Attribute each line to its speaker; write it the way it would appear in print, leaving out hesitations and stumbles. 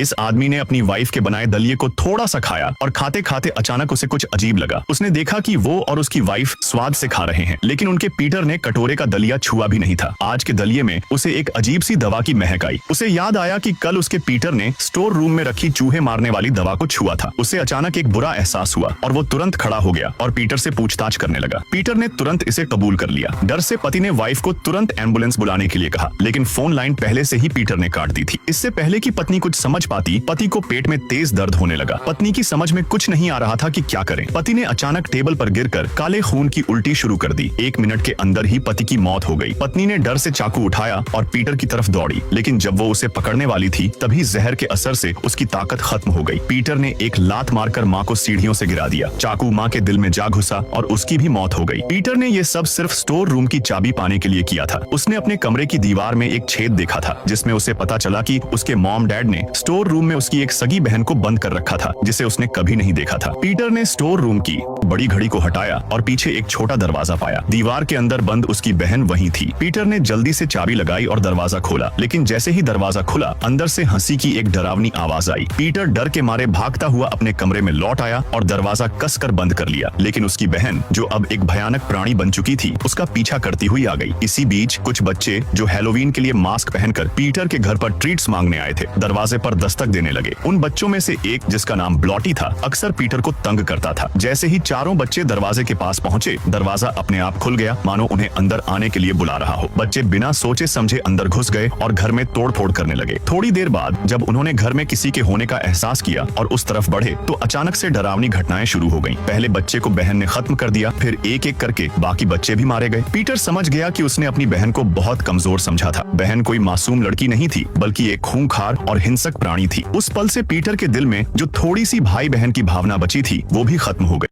Speaker 1: इस आदमी ने अपनी वाइफ के बनाए दलिये को थोड़ा सा खाया और खाते खाते अचानक उसे कुछ अजीब लगा। उसने देखा कि वो और उसकी वाइफ स्वाद से खा रहे हैं, लेकिन उनके पीटर ने कटोरे का दलिया छुआ भी नहीं था। आज के दलिये में उसे एक अजीब सी दवा की महक आई। उसे याद आया कि कल उसके पीटर ने स्टोर रूम में रखी चूहे मारने वाली दवा को छुआ था। उसे अचानक एक बुरा एहसास हुआ और वो तुरंत खड़ा हो गया और पीटर से पूछताछ करने लगा। पीटर ने तुरंत इसे कबूल कर लिया। डर से पति ने वाइफ को तुरंत एम्बुलेंस बुलाने के लिए कहा, लेकिन फोन लाइन पहले से ही पीटर ने काट दी थी। इससे पहले कि पत्नी कुछ समझ पाती, पति को पेट में तेज दर्द होने लगा। पत्नी की समझ में कुछ नहीं आ रहा था कि क्या करें। पति ने अचानक टेबल पर गिरकर काले खून की उल्टी शुरू कर दी। 1 मिनट के अंदर ही पति की मौत हो गई। पत्नी ने डर से चाकू उठाया और पीटर की तरफ दौड़ी, लेकिन जब वो उसे पकड़ने वाली थी तभी जहर के असर से उसकी ताकत खत्म हो गई। पीटर ने एक लात मारकर माँ को सीढ़ियों से गिरा दिया। चाकू माँ के दिल में जा घुसा और उसकी भी मौत हो गई। पीटर ने ये सब सिर्फ स्टोर रूम की चाबी पाने के लिए किया था। उसने अपने कमरे की दीवार में एक छेद देखा था, जिसमें उसे पता चला कि उसके मॉम डैड ने स्टोर रूम में उसकी एक सगी बहन को बंद कर रखा था, जिसे उसने कभी नहीं देखा था। पीटर ने स्टोर रूम की बड़ी घड़ी को हटाया और पीछे एक छोटा दरवाजा पाया। दीवार के अंदर बंद उसकी बहन वहीं थी। पीटर ने जल्दी से चाबी लगाई और दरवाजा खोला, लेकिन जैसे ही दरवाजा खुला अंदर से हंसी की एक डरावनी आवाज आई। पीटर डर के मारे भागता हुआ अपने कमरे में लौट आया और दरवाजा कसकर बंद कर लिया, लेकिन उसकी बहन, जो अब एक भयानक प्राणी बन चुकी थी, उसका पीछा करती हुई आ गई। इसी बीच कुछ बच्चे जो हैलोवीन के लिए मास्क पहनकर पीटर के घर पर ट्रीट्स मांगने आए थे, दरवाजे पर दस्तक देने लगे। उन बच्चों में से एक, जिसका नाम ब्लॉटी था, अक्सर पीटर को तंग करता था। जैसे ही चारों बच्चे दरवाजे के पास पहुंचे, दरवाजा अपने आप खुल गया, मानो उन्हें अंदर आने के लिए बुला रहा हो। बच्चे बिना सोचे समझे अंदर घुस गए और घर में तोड़फोड़ करने लगे। थोड़ी देर बाद जब उन्होंने घर में किसी के होने का एहसास किया और उस तरफ बढ़े, तो अचानक से डरावनी घटनाएं शुरू हो गईं। पहले बच्चे को बहन ने खत्म कर दिया, फिर एक एक करके बाकी बच्चे भी मारे गए। पीटर समझ गया कि उसने अपनी बहन को बहुत कमजोर समझा था। बहन कोई मासूम लड़की नहीं थी, बल्कि एक खूंखार और हिंसक प्राणी थी। उस पल से पीटर के दिल में जो थोड़ी सी भाई बहन की भावना बची थी, वो भी खत्म हो गई।